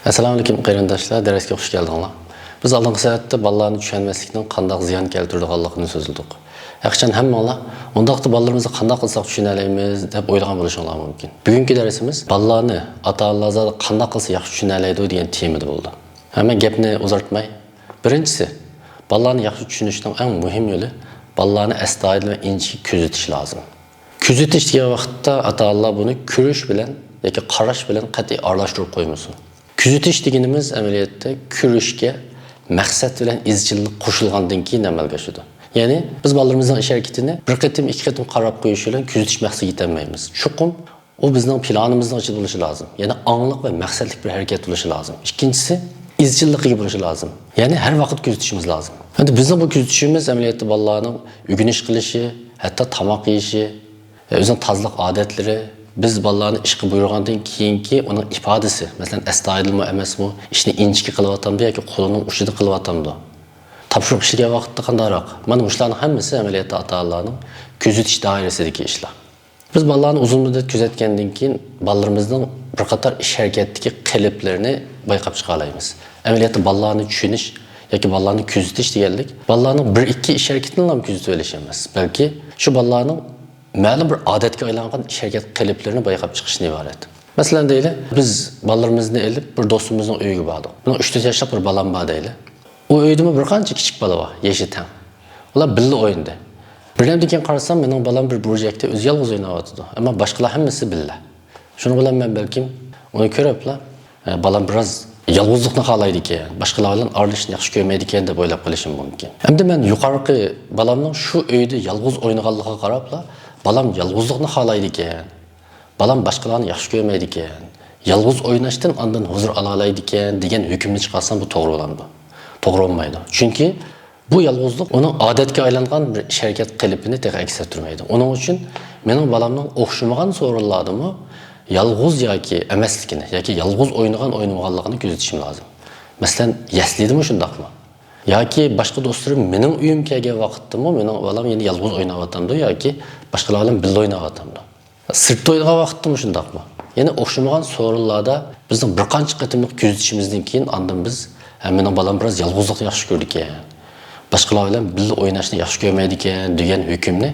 Assalomu alaykum qarindoshlar, darsga xush keldinglar. Biz oldingi soatda bolalarni tushunmaslikning qanday ziyon keltiradiganligini so'zladik. Haqiqatan hammanglar undaqda bolalarimizni qanday qilsak tushuna olamiz deb o'ylagan bo'lishinglar mumkin. Bugungi darsimiz bolalarni ota-onalar qanday qilsa yaxshi tushuna oladi degan temada bo'ldi. Hamma gapni uzartmay, birinchisi bolalarni yaxshi tushunishning eng muhim yo'li bolalarni astoydil va injiq kuzatish lozim. Kuzatish degan vaqtda ota-onalar buni ko'rish bilan yoki qarash bilan qat'iy aralashtirib qo'ymasin. Kuzatish deganimiz amaliyotda ko'rishga maqsad bilan izchillik qo'shilgandan keyin amalga oshadi. Ya'ni biz bolalarimizning ish harakatini bir qatim, ikki qatim qarab qo'yish bilan kuzatish maqsadiga yetolmaymiz. Chuqur u bizning planimizning ichida bo'lishi lozim. Ya'ni onglik va maqsadli bir harakat bo'lishi lozim. Ikkinchisi izchilligiga bo'lishi lozim. Ya'ni har vaqt kuzatishimiz lozim. Endi bizning bu kuzatishimiz amaliyotda bolalarning o'rganish qilishi, hatto tomoq yeyishi, o'zining tozalik odatlari, biz bolalarni ishga buyurgandan keyingi uning ifodasi, masalan, astoydilmi emasmi, ishni inchki qilyaptamdi yoki qo'lining ushida qilyaptamdi. Topshiriq ishiga vaqtda qandayroq? Mana shularning hammasi amaliyotda ota-onalarning kuzatish doirasidagi ishlar. Biz bolalarni uzun muddat kuzatgandan keyin bolalarimizning bir qator ish harakatidagi qiliblarini bayqab chiqa olamiz. Amaliyotda bolalarni tushunish yoki bolalarni kuzatish deganlik, bolalarning bir ikki ish harakatini ham kuzatib olish emas, balki shu bolalarning ma'lum bir odatga aylangan ish harakat qiliblarini bayqab chiqishdan iborat. Masalan deylik, biz bolalarimizni elib bir do'stimizning uyiga bordik. Buni 3 yoshli bir bolam bor deylik. U uyda bir qancha kichik bola bor, yoshi tang. Ular birga o'yindi. Birdan keyin qarasam, mening bolam bir burjakda o'zi yolg'iz o'ynayotdi. Ammo boshqalar hammasi birga. Shuni bilan men balkim uni ko'riblar, bolam biroz yolg'izlikni xohlaydi ekan, boshqalar bilan aralashishni yaxshi ko'rmaydi ekan deb o'ylab qolishim mumkin. Endi men yuqorqi bolamning shu uyda yolg'iz o'ynaganligiga qarablar, balam yolg'izlikni xohlaydi ekan. Balam boshqalarni yaxshi ko'rmaydi ekan. Yolg'iz o'ynashdan ondan huzur ola oladi ekan degan hukmni chiqarsam bu to'g'ri bo'ladimi? To'g'ri bo'lmaydi. Chunki bu yolg'izlik uning odatga aylangan bir ish harakat qilibini aks ettirmaydi. Uning uchun mening balamning o'xshamagan so'rinladimi yolg'iz yoki emasligini yoki yolg'iz o'ynamaganligini kuzatishim lozim. Masalan, yaslidimi shundaqmi? Yoki boshqa do'stlarim mening uyimga kelgan vaqtdami mening balam endi yolg'iz o'ynayotgandi yoki boshqalar bilan birga o'ynayotgandi. Sirtda o'ynagan vaqtdami shundaqmi? Ya'ni o'xshamagan so'rinlarda bizning bir qancha qatimliq kuzatishimizdan keyin ondan biz mening balam biroz yolg'izlikni yaxshi ko'rdi ekan. Boshqalar bilan birga o'ynashni yaxshi ko'rmaydi ekan degan hukmni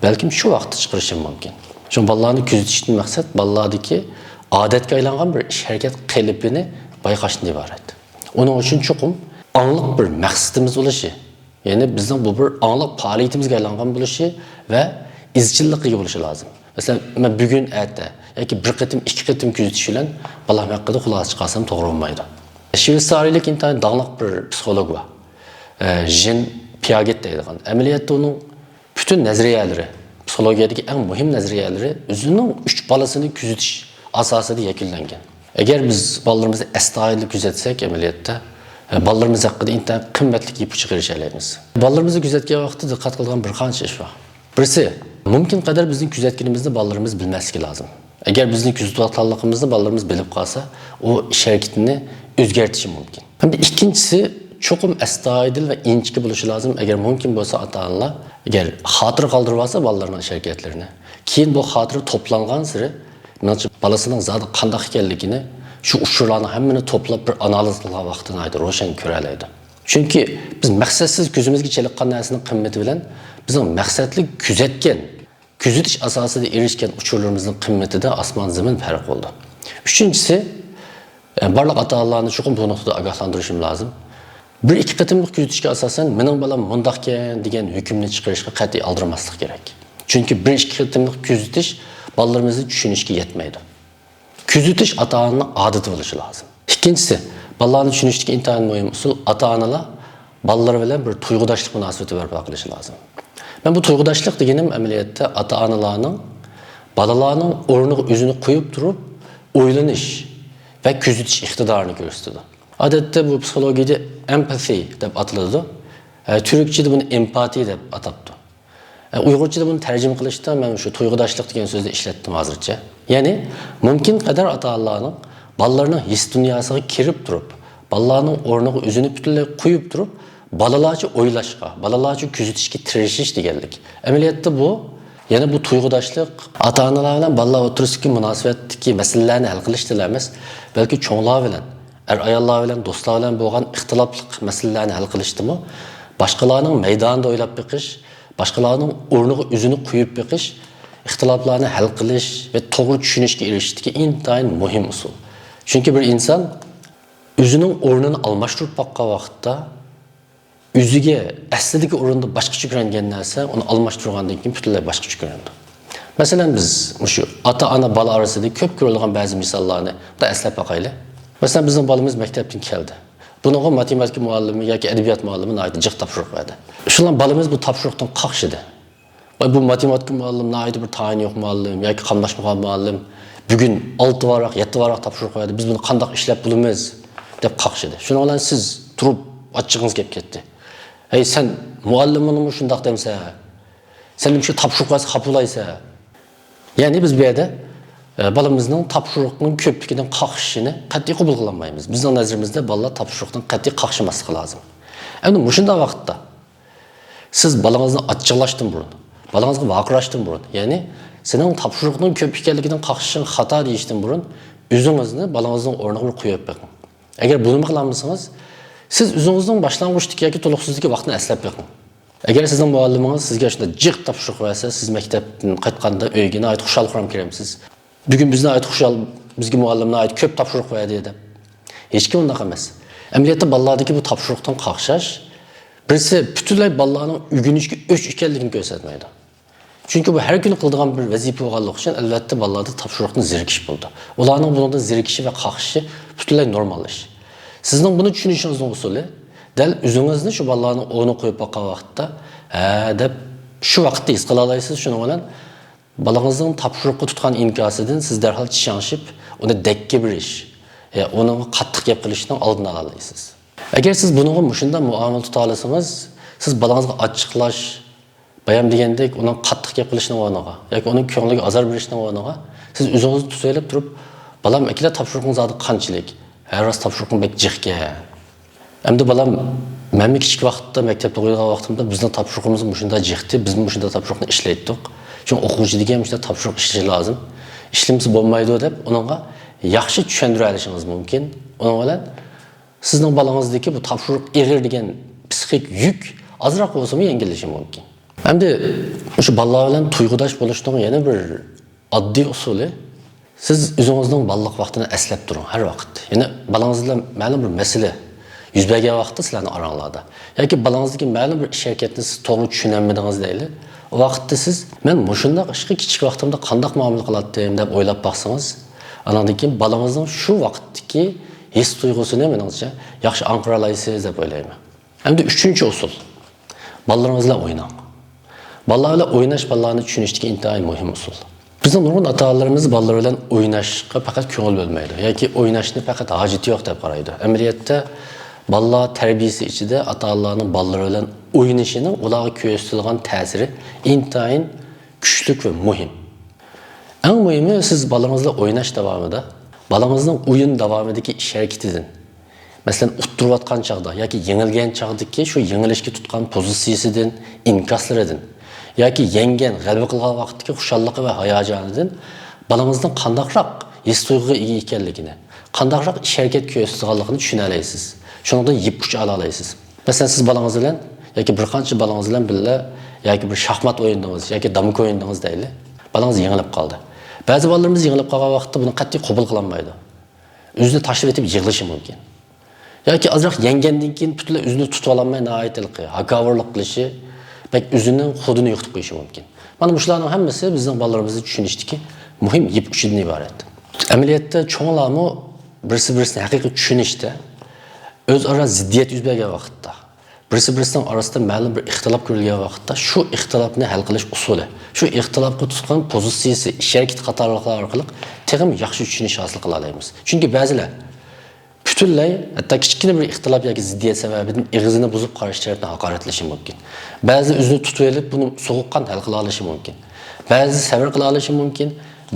balkim shu vaqtda chiqarishim mumkin. Shu bolalarni kuzatishdan maqsad bolalardagi odatga aylangan bir ish harakat qilibini bayqashdan iborat. Uning uchun chuqur angliq bir maqsadimiz bo'lishi, ya'ni bizning bu bir angliq faoliyatimizga aylangan bo'lishi va izchilligiga bo'lishi lozim. Masalan, men bugun erta yoki bir qatim, ikki qatim kuzatish bilan bolam haqida xulosa chiqarsam to'g'ri bo'lmaydi. Shveysariyalik intayin dağlıq bir psixolog var. Jean Piaget deydigan. Ameliyatda onun bütün nazariyaları, psikologiyadagi eng muhim nazariyaları o'zining 3 bolasini kuzatish asosida yakunlangan. Agar biz bolalarimizni astoydil kuzatsak amaliyotda bolalarimiz haqida intayin qimmatli ipuch erisha olamiz. Bolalarimizni kuzatgan vaqtda diqqat qilgan bir qancha ish bor. Birisi, mumkin qadar bizning kuzatganimizni bolalarimiz bilmasligi lozim. Agar bizning kuzatayotganligimizni bolalarimiz bilib qolsa, o ish harakatini o'zgartirishi mumkin. Hamda ikkinchisi, cho'qim astoydil va inchki bo'lishi lozim. Agar mumkin bo'lsa ota-onalar, agar xotir qoldirib olsa bolalarning ish harakatlarini, keyin bu xotira to'plangan siri, menimcha bolasining zodi qanday ekanligini, shu uchurlarni hammani to'plab bir analiz qilgan vaqtini ayda ro'shan ko'ra oladi. Chunki biz maqsadsiz ko'zimizga cheliqqan narsaning qimmati bilan bizning maqsadli kuzatish asosida erishgan uchurlarimizning qimmatida osmon zamin farq bo'ldi. Uchinchisi, barliq ota-onalarni chuqur bu nuqtada ogohlantirishim lozim. Bir ikki qatimlik kuzatishga asosan mening bolam mundaq ekan degan hukmni chiqarishga qat'iy aldirmaslik kerak. Chunki bir ikki qatimlik kuzatish bolalarimizni tushunishga yetmaydi. Kuzatish ota-onaning odati bo'lishi lozim. Ikkinchisi, bolalarni tushunishga intayin muhim usul ota-onalar bolalar bilan bir tuyg'udoshlik munosabati barpo qilishi lozim. Men bu tuyg'udoshlik deganim amaliyotda ota-onalarning bolalarning o'rniga o'zini qo'yib turib o'ylanish ve kuzatish iqtidorini ko'rsatadi. Odatda bu psikologiyada empathy deb ataladi. Turkchada buni empatiya deb atabdi. Uyg'urchada buni tarjima qilishda men shu tuyg'udoshlik degan so'zni ishlatdim hozircha. Ya'ni mumkin qadar ota-onalarning bolalarning his dunyosiga kirib turib, bolalarning o'rniga o'zini butunlay qo'yib turib, bolalarcha o'ylashga, bolalarcha kuzatishga tirishish deganlik. Amaliyotda bu yana bu tuyg'udoshlik ota-onalar bilan bolalar o'rtasidagi munosabatdagi masalalarni hal qilishda emas, balki cho'nglar bilan ayollar bilan, do'stlar bilan bo'lgan ixtilofli masalalarni hal qilishdimi, boshqalarning maydonida o'ylab beqish, boshqalarning o'rniga o'zini qo'yib beqish, ixtiloflarni hal qilish va to'g'ri tushunishga erishishdagi intayin muhim usul. Chunki bir inson o'zining o'rnini almashtirib boqqan vaqtda o'ziga aslidagi o'rinda boshqacha ko'ringan narsa uni almashtirgandan keyin butunlay boshqacha ko'rinadi. Masalan biz shu ota-ona bola orasida ko'p ko'rilgan ba'zi misollarni da eslab boqaylik. Masalan bizning bolamiz maktabdan keldi. Buningga matematika muallimi yoki adabiyot muallimi nayt jiq topshiriq berdi. Shular bolamiz bu topshiriqdan qaqshidi. Bu matematika muallimi nayt bir tayin yo'q muallim yoki qamlashmagan muallim bugun 6 varaq, 7 varaq topshiriq berdi. Biz buni qanday ishlab bulamiz deb qaqshidi. Shuning bilan siz turib ochig'ingiz kelib ketdi. Hey sen muallimini shundoq demsa, sen shu topshiriqni qabulaysa. Ya'ni biz bu yerda balamızın tapşırıqının köpligidan qaqishini qat'iy qabul qilmaymiz. Bizning nazarimizda bolalar tapşırıqdan qat'iy qaqshimasligi lozim. Endi mushunda vaqtda siz balangizni achchiqlashdan burun, balangizga vaqirashdan burun, ya'ni sening tapşırıqning ko'p ekanligidan qaqishing xato deyishdan burun o'zingizni balangizning o'rniga bir qo'yib beqing. Agar buni qilmasangiz, siz o'zingizning boshlang'ichdagi yoki to'liqsizligi vaqtini eslab beqing. Agar sizning muallimingiz sizga shunda jiq tapşırıq versa, siz maktabdan qaytganda uyga ayt xushal quram kiremsiz. Bugün bizne ait xuşal, bizge muallimine ait köp tapşırıq verdi dedi. Hiç kim ondaq emas. Əməliyyatda ballardaki bu tapşırıqdan qaqşaş, birisi bütünlay ballarının ügünüşki öç ikenligini göstermeydi. Çünkü bu her gün qıldığan bir vazife olğanlıq üçün əlbəttə ballarda tapşırıqdan zirkiş buldu. Onların bunun da zirkişi ve qaqışı bütünlay normalmış. Sizin bunu düşünüşünüzün usulü, dəl üzünüzünü şu ballarının oyunu qoyub baqa vaxtda, deb şu vaxtda iz qılalaysınız, şunu olan, balangızın tapşırıqı tutqan inkasıdan siz dərhal çişanışıb, onu dəkkə bir iş, onun qattiq gap qilishdan aldın alaysınız. Əgər siz bunu muşunda muamele tutalasınız, siz balangızga açıqlaş, bayam degəndək, onun qattiq gap qilishdan onağa, yoki onun köңlüge azar berishdan onağa, siz özünüzü tutuylab turib, balam əkilə tapşırıqınız adı qançilik, hər ras tapşırıqın bək jiqkə. Əmdi balam, mən kiçik vaqtda, məktəbdə qoyulğan vaqtımda bizning tapşırıqımız muşunda jiqdi, biz muşunda tapşırıqni işləydik. Çünkü okuyucu degan işte tapşırıq işleşi lazım. İşlemisi bo'lmaydi deb onunla yaxshi tushundira olishimiz mumkin. Onun bilan sizning balangızdaki bu tapşırıq eg'ir degan psixik yük azroq bo'lsa-mu yengillishi mumkin. Hamda shu bolalar bilan tuyg'udosh bo'lishning yana bir oddiy usuli, siz o'zingizning balalik vaqtini eslab turing har vaqt. Ya'ni balang'iz bilan ma'lum bir masala yuz bergan vaqtda sizlarning oranglarda yoki balangizdagi ma'lum bir ish harakatni siz to'g'ri tushunolmadingiz deyli. O vaqtda siz men mushundaq ishga kichik vaqtimda qanday muomala qilardim deb o'ylab baqsangiz, anandan keyin balangizning shu vaqtdagi his tuyg'usini meningcha yaxshi aniqlay olasiz deb o'ylayman. Hamda uchinchi usul. Balalaringiz bilan o'ynang. Balalar bilan o'ynash balalarni tushunishdagi intayin muhim usul. Bizning nurg'un ota-onalarimiz balalar bilan o'ynashga faqat ko'ngil bo'lmaydi yoki o'ynashni faqat hojati yo'q deb qaraydi. Amaliyotda balalar tarbiyasi ichida ota-onalarning balalar bilan o'ynashining ularga ko'rsatilgan ta'siri intayin kuchli va muhim. Eng muhimi siz balalarınız bilan o'ynash davomida, balangizning o'yin davomidagi ish harakatidan, masalan, uttirayotgan chaqda yoki yengilgan chaqdagi shu yengilishga tutgan pozitsiyasidan, inkaslaridan yoki yengan, g'alaba qilgan vaqtdagi xushalliqi va hayajonidan balangizning qandaqroq his tuyg'uga ega ekanligini, qandaqroq ish harakat ko'rsatganligini tushuna olasiz. Shundan yeb kuch ola olasiz. Masalan, siz balangiz bilan yoki bir qancha balangiz bilan birga yoki bir shaxmat o'yindingiz yoki damik o'yindingiz deyli. Balangiz yengilib qoldi. Ba'zi bolalarimiz yengilib qolgan vaqtda buni qat'iy qabul qilolmaydi. O'zini tashlab etib yig'lishi mumkin. Yoki azroq yengandan keyin butunlay o'zini tutib ololmay noaytilqi, hakavorlik qilishi, bak o'zining xudini yo'qotib qo'yishi mumkin. Mana bularning hammasi bizning bolalarimizni tushunishdagi muhim yeb kuchidan iborat. Amaliyotda cho'nglarmi birisi-birisini haqiqiy tushunishda o'zaro ziddiyat yuz bergan vaqtda, birisi-birisining orasida ma'lum bir ixtilof ko'rilgan vaqtda shu ixtilofni hal qilish usuli, shu ixtilofga tutgan pozitsiyasi, ish harakati qatorliqlar orqali texim yaxshi tushunish hosil qila olamiz. Chunki ba'zilar butunlay hatto kichkina bir ixtilof yoki ziddiyat sababidan ig'izini buzib qarish tarafdan haqoratlashi mumkin. Ba'zi o'zini tutib olib buni so'g'uqqan hal qila olishi mumkin. Ba'zi sabr qila olishi mumkin.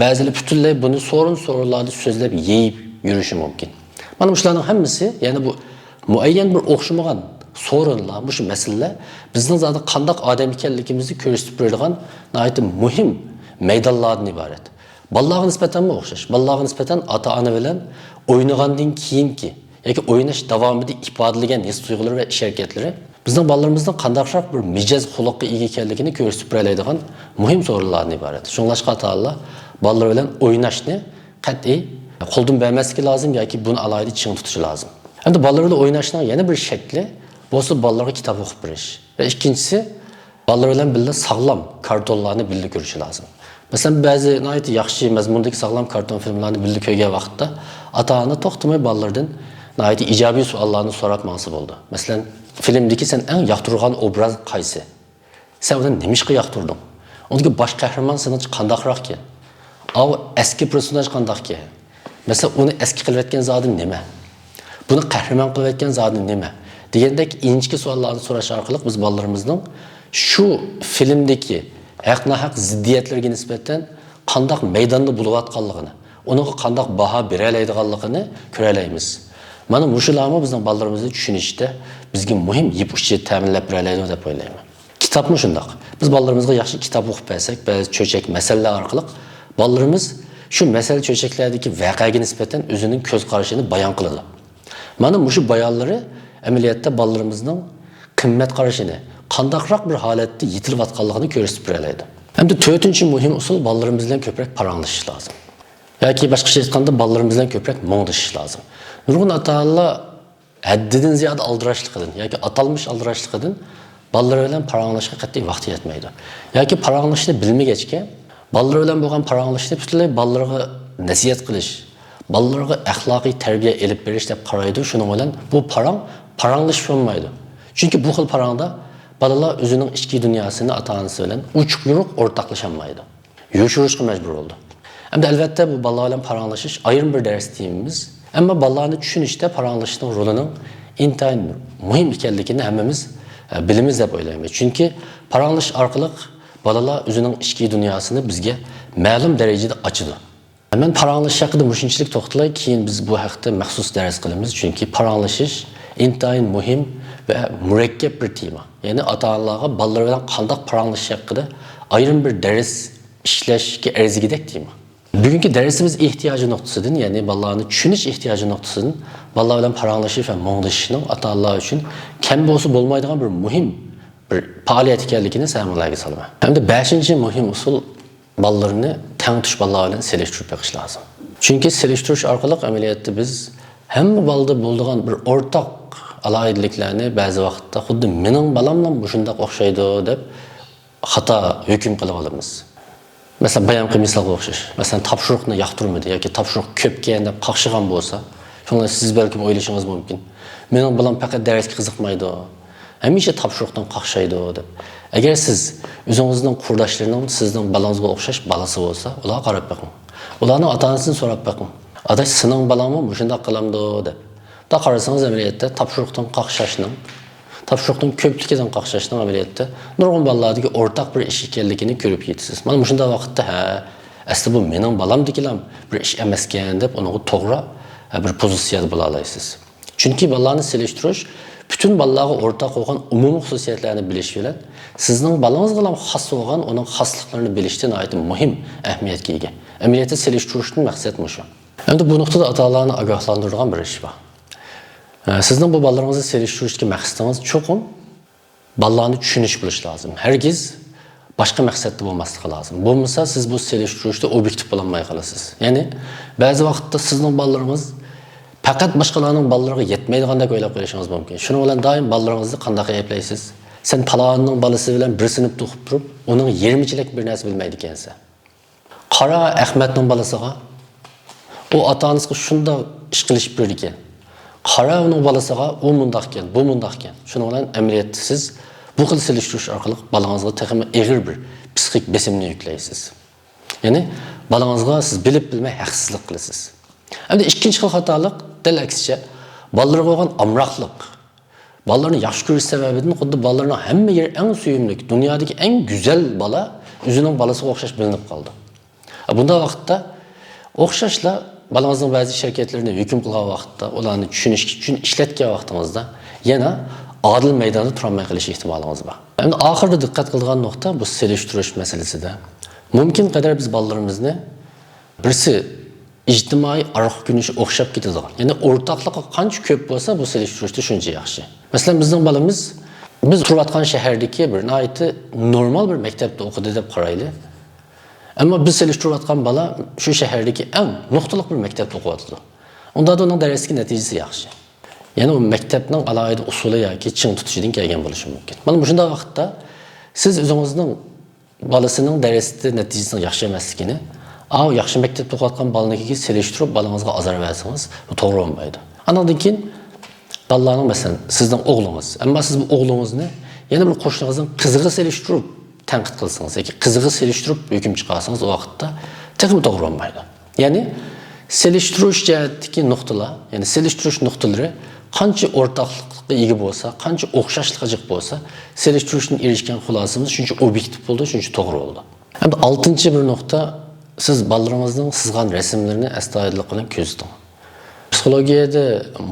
Ba'zilar butunlay buni so'rinlarni so'zlab yeyib yurishi mumkin. Mana bularning hammasi, ya'ni bu muayyan bir o'xshamagan so'rinlar, bu masalalar bizning zodi qanday odam ekanligimizni ko'rsatib beradigan nihoyat muhim maydonlardan iborat. Bolalarga nisbatan o'xshash. Bolalarga nisbatan ota-ona bilan o'ynagandan keyinki yoki o'ynash davomida ifodalagan his tuyg'ulari va ish harakatlari bizning bolalarımızın qandaqroq bir mijoz xulqqa ega ekanligini ko'rsatib beradigan muhim savollardan iborat. Shunglashqa ta'ala bolalar bilan o'ynashni qat'iy qo'ldan bermasligi lozim yoki buni alohida ching tutishi lozim. Endi bolalar bilan o'ynashning yana bir shakli bo'lsa bolalarga kitob o'qib berish. Va ikkinchisi bolalar bilan birga sog'lom kartonlarni birga ko'rish lozim. Masalan, ba'zi nihoyat yaxshi mazmundagi sog'lom karton filmlarni birga ko'rgan vaqtda ota-ona to'xtamay bolalardan nihoyat ijobiy savollarni so'rab mansi bo'ldi. Masalan, filmdagi sen eng yoqtirgan obraz qaysi? Sen uni nimishqa yoqtirding? Undagi bosh qahramon seni qandaqroq ekan? Av eski personaj qandaq ekan? Masalan, uni eski qilayotgan zodi nima? Buni qahramon qilayotgan zodi nima? Degandek inchki savollarni so'rash orqali biz bolalarimizning shu filmdagi haq-nahaq ziddiyatlarga nisbatan qandaq maydonda bo'layotganligini, uning qandaq baho bera oladiganligini ko'ra olamiz. Mana mushularni bizning bolalarimizni tushunishda bizga muhim yip uchi ta'minlab beradi deb o'ylayman. Kitobmi shundoq. Biz bolalarimizga yaxshi kitob o'qib bersak, ba'zi cho'chak masalalar orqali bolalarimiz shu masala cho'chaklardagi voqeaga nisbatan o'zining ko'z qarashini bayon qiladi. Mana mushu bayonlari amaliyotda bolalarimizning qimmat qarashini, qandaqroq bir holatda yetilayotganligini ko'rsatib beradi. Endi 4-chi muhim usul bolalarimiz bilan ko'proq paranglashish lozim. Yoki boshqacha aytganda bolalarimiz bilan ko'proq mo'ngdashish lozim. Nurg'un ota-onalar haddidan ziyod aldirashliqdan yoki atalmish aldirashliqdan bolalar bilan paranglashga qat'iy vaqt yetmaydi. Yoki paranglashni bilmagachga bolalar bilan bo'lgan paranglashni butunlay bolalarga nasihat qilish, bolalarga axloqiy tarbiya elib berish deb qaraydi. Shuning bilan bu paranglish bo'lmaydi. Chunki bu xil parangda bolalar o'zining ichki dunyosini ota-onasi bilan uchuq-yuruq o'rtoqlasholmaydi. Yo'shirishga majbur bo'ldi. Endi albatta bu bolalar bilan paranglashish ayrim bir dars deyimiz. Ammo bolalarni tushunishda paranglashning rolining intayin muhim ekanligini hammamiz bilamiz deb o'ylaymiz. Chunki paranglash orqali bolalar o'zining ichki dunyosini bizga ma'lum darajada ochadi. Men paranglash haqida mushunchalik to'xtalay, keyin biz bu haqda maxsus dars qilamiz. Chunki paranglashish intayin muhim va murakkab bir tema. Ya'ni ota-onalarga bolalar bilan qanday paranglash haqida ayrim bir dars ishlashga arzigidek tema. Bugungi darsimiz ehtiyoji nuqtasidan, ya'ni bolalarni tushunish ehtiyoji nuqtasidan bolalar bilan paranglashish va mo'ngdashishning ota-onalar uchun kam bo'lsa bo'lmaydigan bir muhim bir faoliyat ekanligini sizlarga salaman. Hamda 5-chi muhim usul bolalarni teng tush bolalar bilan selishtirib beqish lozim. Chunki selishtirish orqali amaliyotda biz hamma bolada bo'ladigan bir o'rtaq alohidliklarni ba'zi vaqtda xuddi mening bolam bilan shunday o'xshaydi deb xato hukm qilib olamiz. Mesela bayanqi misalga o'xshash. Mesela topshiriqni yoqtirmadi yoki topshiriq ko'pga deb qaqshigan bo'lsa, shunga siz balkim o'ylashingiz mumkin. Mening bilan faqat darsga qiziqmaydi. Hamisha topshiriqdan qaqshaydi deb. Agar siz o'zingizning qurdoshlarining sizning balangizga o'xshash balasi bo'lsa, ularga qarab boqing. Ularning ota-onasidan so'rab boqing. Adash sening balangmi shunday qilamdi deb. Da qarasangiz amaliyotda topshiriqdan qaqshashning topshiriqning ko'pligidan qaqshashning amaliyotda nurg'un bolalardagi o'rtaq bir ish ekanligini ko'rib yetasiz. Mana shunday vaqtda asli bu mening balamdikilam bir ish emas ekan deb uni to'g'ri bir pozitsiyada bo'la olasiz. Chunki bolalarni selishtirish bütün bolalarga o'rtaq bo'lgan umumiy xususiyatlarni bilish bilan sizning balangizga ham xos bo'lgan uning xosliklarini bilishdan aytib muhim ahamiyatga ega. Amaliyotda selishtirishning maqsadi shu. Endi bu nuqtada ota-onalarni ogohlantiradigan bir ish bor. Sizning bu bolalarınızı selishtirishga maqsadingiz cho'qim bolalarni tushunish bo'lishi lozim. Hargiz boshqa maqsadda bo'lmasligi lozim. Bo'lmasa siz bu selishtirishda obyektiv bo'lolmay qolasiz. Ya'ni ba'zi vaqtda sizning bolalaringiz faqat boshqalarning bolalariga yetmaydigandek o'ylab qo'yishingiz mumkin. Shuning bilan doim bolalaringizni qanday ayplaysiz? Sen palonning bolasi bilan bir sinfda o'qib turib, uning 20chilik bir narsa bilmaydi ekansan. Qara Ahmadning bolasiga u ota-onasiga shunday ish qilishib berdi ekan. Qara uning bolasiga u mundaq ekan, bu mundaq ekan. Shuning bilan amaliyotda siz bu xil selishtirish orqali bolangizga texmi eg'ir bir psixik besimni yuklaysiz. Ya'ni bolangizga siz bilib bilmay haqsizlik qilasiz. Endi ikkinchi xil xatolik dal aksicha bolalarga bo'lgan amroqlik. Bolalarni yaxshi ko'rish sababidan xuddi bolalarning hamma yeri eng suyimli, dunyodagi eng go'zal bola o'zining bolasiga o'xshash bilinib qoldi. Bunda vaqtda o'xshashlar balangizning ba'zi harakatlarini hukm qilgan vaqtda, ularni tushunish uchun ishlatgan vaqtingizda yana adil maydonda turolmay qolish ehtimolimiz bor. Endi oxirida diqqat qiladigan nuqta bu selishtirish masalasida. Mumkin qadar biz bolalarimizni birisi ijtimoiy arq-ko'rinishi o'xshab ketadigan. Ya'ni o'rtoqligi qancha ko'p bo'lsa, bu selishtirishda shuncha yaxshi. Masalan, bizning bolamiz biz turayotgan shahardagi bir nihoyatda normal bir maktabda o'qidi deb qaraylik. Ammo biz selishtirayotgan bola shu shahardagi eng nuqtaliq bir maktabda o'qiyotdi. Unda da uning darsligi natijasi yaxshi. Ya'ni u maktabning alohida usuli yoki ching tutishidan kelgan bo'lishi mumkin. Mana shunday vaqtda siz o'zingizning bolasining darsida natijasining yaxshi emasligini, yaxshi maktabda o'qiyotgan bolanikiga selishtirib bolangizga azor bersangiz, bu to'g'ri bo'lmaydi. Andan keyin bolalarning masalan sizning o'g'lingiz, ammo siz bu o'g'lingizni yana bir qo'shningizning qiziga selishtirib tanqid qilsangiz yoki qiziga selishtirib hukm chiqarsangiz, o vaqtda texnik to'g'ri bo'lmaydi. Ya'ni selishtirish jihatdagi nuqtalar, ya'ni selishtirish nuqtalari qancha o'rtoqlikqa ega bo'lsa, qancha o'xshashlikqa bo'lsa, selishtirishdan erishgan xulosamiz shuncha obyektiv bo'ldi, shuncha to'g'ri bo'ldi. Endi 6-chi bir nuqta, siz bolalaringizning chizgan rasmlarini astoydillik bilan ko'ziting. Psixologiyada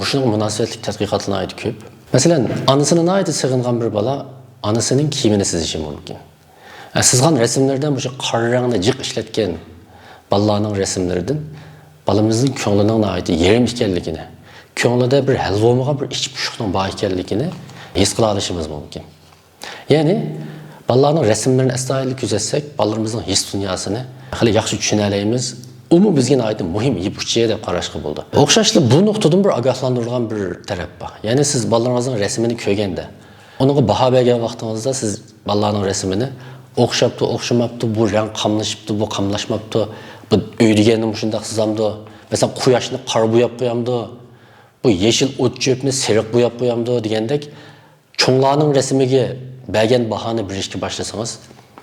shunday munosabatlik tadqiqotlar aytib ko'p. Masalan, onasini aytib sig'ingan bir bola onasining kiyimini chizishi mumkin. Chizgan rasmlardan shu qora rangni jiq ishlatgan bolalarning rasmlaridan bolamizning ko'nglining aytib yerim ekanligini, ko'nglida bir hal bo'lmagan bir ichki pushuqning bor ekanligini his qila olishimiz mumkin. Ya'ni bolalarning rasmlarini astoydil kuzatsak, bolalarimizning his dunyosini hali yaxshi tushuna olamiz. Umu bizga aytib muhim ipuchcha deb qarashga bo'ldi. O'xshashli bu nuqtadan bir ogohlantirilgan bir taraf bor. Ya'ni siz bolalaringizning rasmini ko'rganda, unga baho bergan vaqtingizda siz bolalarning rasmini o'xshabdi, o'xshamabdi, bu rang qamlashibdi, bu qamlashmabdi, bu uy deganni shunday chizamdi. Masalan, quyoshni qora bo'yab qo'yamdi, bu yeşil o't cho'pni seriq bo'yab qo'yamdi degandek, cho'nglarning rasmiga bergan bahoni berishga boshlasangiz,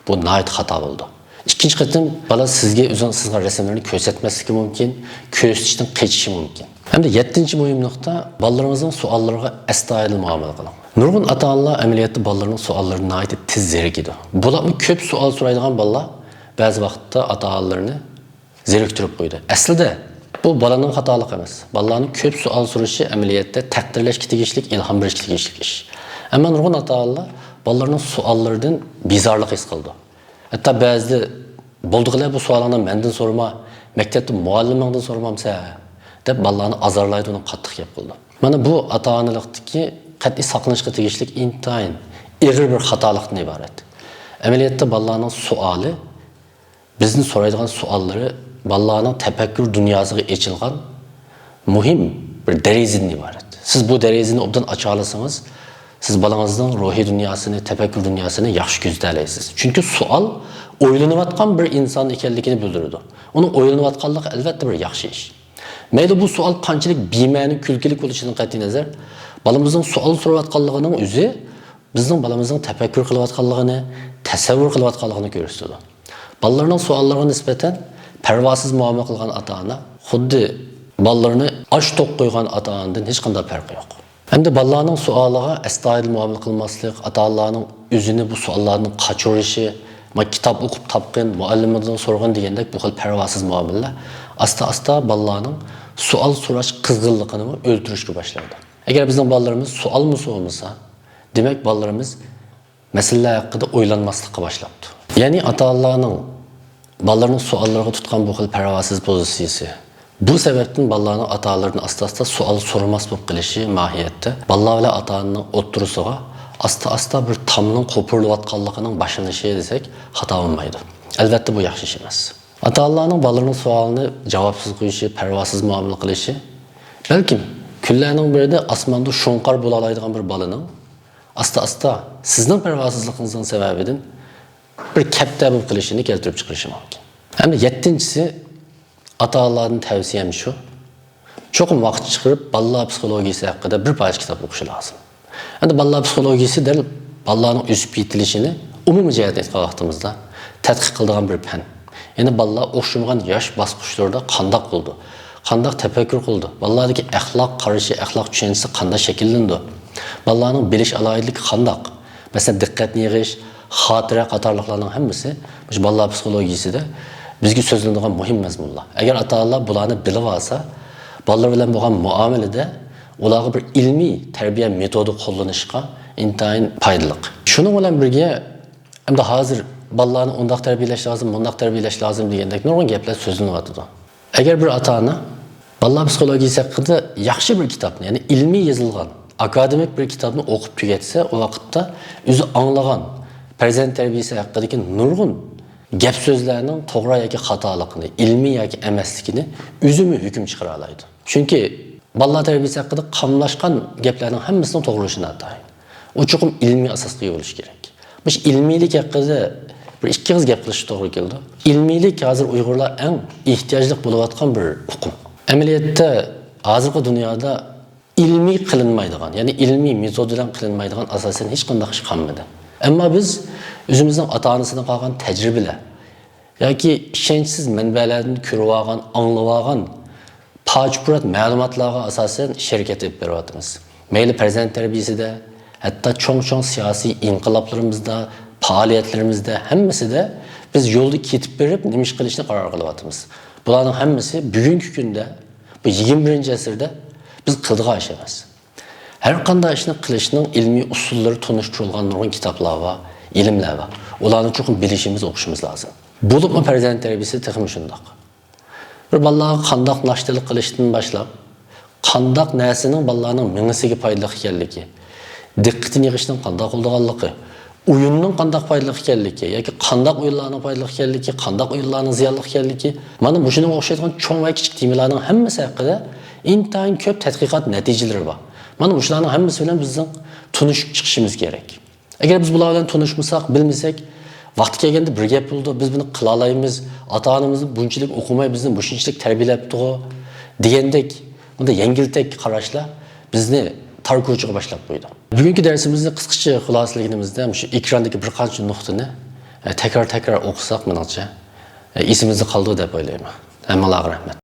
bu nihoyat xato bo'ldi. İkinci qatim bola sizga o'zining chizgan rasmlarini ko'rsatmasligi mumkin, ko'rsatishdan qochishi mumkin. Hamda 7-chi muhim nuqta, bolalarimizning savollariga astoydil muomala qiling. Nurg'un ota-onalar amaliyotda bolalaring savollarini nihoyat tez zerikidi. Bularni ko'p savol so'raydigan bolalar ba'zi vaqtda ota-onalarini zeriktirib qo'ydi. Aslida bu bolaning xatoligi emas. Bolalarning ko'p savol so'rashi amaliyotda taqdirlashga tegishli, ilhom berishga tegishli ish. Ammo nurg'un ota-onalar bolalarining savollaridan bezorlik his qildi. Hatta ba'zida bo'ldiqlar bu savollarni mendan so'rama, maktabda muallimingdan so'ramamsa deb bolalarni azorlaydi, uni qattiq gap qildi. Mana bu ota-onalikdagi qat'iy saqlanishga tegishli intayin ig'ir bir xatolikdan iborat. Amaliyotda bolalarning savoli bizni so'raydigan savollari bolalarning tafakkur dunyosiga ochilgan muhim bir derazadan iborat. Siz bu derazani obdan ocha olsangiz, siz bolangizning ruhiy dunyosini, tafakkur dunyosini yaxshi kuzata olasiz. Chunki savol o'ylanayotgan bir inson ekanligini bildiradi. Uning o'ylanayotganligi albatta bir yaxshi ish. Mayli bu savol qanchalik bema'ni, kulkili bo'lishidan qat'iy nazar, bolamizning savol so'rayotganligining o'zi bizning bolamizning tafakkur qilayotganligini, tasavvur qilayotganligini ko'rsatadi. Bolalarning savollariga nisbatan parvosiz muomala qilgan ota-ona xuddi bolalarini och to'q qo'ygan ota-onadan hech qanday farqi yo'q. Hamda bolalarning savoliga astoydil muomala qilmaslik, ota-onalarning o'zini bu savollarni qachirishi, kitob o'qib topgan, muallimidan so'ragan degandek bu xil parvosiz muomala asta-asta bolalarning savol so'rash qizg'inligini o'ldirishga boshlaydi. Agar bizning bolalarimiz savolmi so'ramasa, demak bolalarimiz masalalar haqida o'ylanmaslikka boshlabdi. Ya'ni ota-onalarning bolalarning savollariga tutgan bu xil parvosiz pozitsiyasi. Bu sababdan bolalarning ota-onalaridan asta-asta savol so'ramas bo'lib qilishi mohiyatda bolalar bilan ota-onaning o'ttirisiga asta-asta bir tomning qo'pirilayotganligining boshlanishi desak, xato bo'lmaydi. Albatta bu yaxshi ish emas. Ota-onalarning bolalarning savolini javobsiz qo'yishi, parvosiz muomala qilishi balkim kunlarning birida osmonda sho'nqar bo'la oladigan bir bolaning asta-asta sizning parvosizligingizning sababidan bir katta bo'lib qilishini keltirib chiqarishi mumkin. Hamda 7-chisi ota-onalarning tavsiyam shu. Cho'qim vaqt chiqarib bolalar psixologiyasi haqida bir parcha kitob o'qish lozim. Endi bolalar psixologiyasi dal bolalarning o'sib yetilishini umumiy jihatdan aytgan vaqtimizda tadqiq qiladigan bir fan. Ya'ni bolalar o'xshamagan yosh bosqichlarda qanday bo'ldi, qanday tafakkur qildi, bolalardagi axloq qarashi, axloq tushunchasi qanday shakllandi, bolalarning bilish aloyidligi qanday, masalan diqqatni yig'ish, xotira qatorliqlarning hammasi shu bolalar psixologiyasida bizga so'zlanadigan muhim mazmunlar. Agar ota-onalar bularni bilib olsa, bolalar bilan bo'lgan muomalada ularga bir ilmiy tarbiya metodi qo'llanishga intayin foydali. Shuning bilan birga hamda hozir bolalarni undaq tarbiyalash lozim, bundaq tarbiyalash lozim degandek nurg'un gaplar so'zlanyapti. Agar bir ota-ona balla psixologiyasi haqida yaxshi bir kitobni, ya'ni ilmiy yozilgan, akademik bir kitobni o'qib tugatsa, o vaqtda o'zi anglagan farzand tarbiyasi haqidagi nurg'un gap so'zlarning to'g'ri yoki xatoligini, ilmiy yoki emasligini o'zimi hukm chiqara oladi. Chunki balla tarbiyasi haqida qamlashgan gaplarning hammasining to'g'ri bo'lishini aytadi. O chuqur ilmiy asosga bo'lishi kerak. Bu ilmiylik haqida bir ikki qiz gap qilish to'g'ri keldi. İlmiylik hozir Uyg'urlar eng ehtiyojli bo'layotgan bir uqum. Amaliyotda hozirgi dunyoda ilmiy qilinmaydigan, ya'ni ilmiy metod bilan qilinmaydigan asosan hech qanday ish qolmadi. Ammo biz o'zimizning ota-onasidan qolgan tajribalar yoki ishonchsiz manbalardan ko'rib olgan, anglab olgan pajpurat ma'lumotlarga asosan shirkat olib beryapmiz. Mayli farzand tarbiyasida, hatto cho'ng-cho'ng siyosiy inqiloblarimizda, faoliyatlarimizda hammasida biz yo'lda ketib berib nima ish qilishni qaror qilyapmiz. Bularning hammasi bugungi kunda, bu 21-asrda biz qildigan ish emas. Har qanday ishni qilishning ilmiy usullari tunishtirilgan nurg'un kitoblar va ilmlar bor. Ularni chuqur bilishimiz, o'qishimiz lozim. Bo'libmi farzand tarbiyasi texmi shundoq. Bir bolalarga qandoq nashtilik qilishdan boshlab, qandoq narsaning bolalarning mingisiga foydali ekanligi, diqqatini yig'ishning qandoq bo'lganligi, o'yinning qandoq foydali ekanligi yoki qandoq o'yinlarning foydali ekanligi, qandoq o'yinlarning ziyonli ekanligi, mana bu shunga o'xshaydigan cho'ng va kichik temalarning hammasi haqida intayin ko'p tadqiqot natijalari bor. Mana shularning hammasi bilan bizning tunishib chiqishimiz kerak. Agar biz bular bilan tunishmasak, bilmasak, vaqti kelganda bir gap bo'ldi, biz buni qila olamiz, ota-onamizni bunchalik o'qimay bizni bunchalik tarbiyalabdi degandek, bunda yengiltek qarashlar bizni tar ko'chiga boshlab qo'ydi. Bugungi darsimizni qisqacha xulosalaganimizda shu ekrandagi bir qancha nuqtani takrar o'qisak, menimcha esimizda qoldi deb o'ylayman. Hammalarga rahmat.